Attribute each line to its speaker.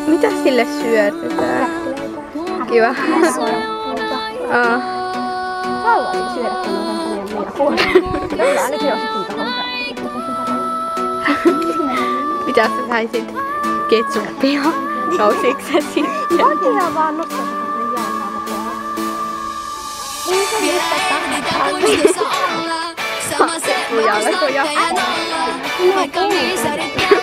Speaker 1: Mitä sille syötetään? Kiva.
Speaker 2: Haluaisin syödä tämän meidän puolella. Kyllä ainakin olisi
Speaker 1: Mitä sä saisit? Ketsuppia? Nousiks sä sitten?
Speaker 2: Voikin ihan vaan nostaa sen jalkaa.
Speaker 1: Jalkoja.
Speaker 3: Vaikka viisaudet